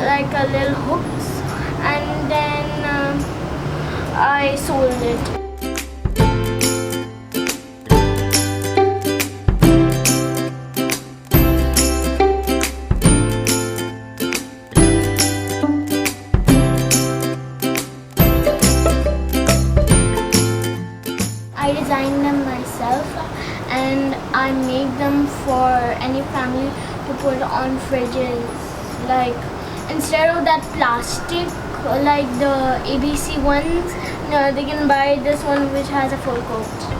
like a little hooks, and then I sold it. I designed them myself, and I make them for any family to put on fridges. Like, instead of that plastic, like the ABC ones, no, they can buy this one which has a full coat.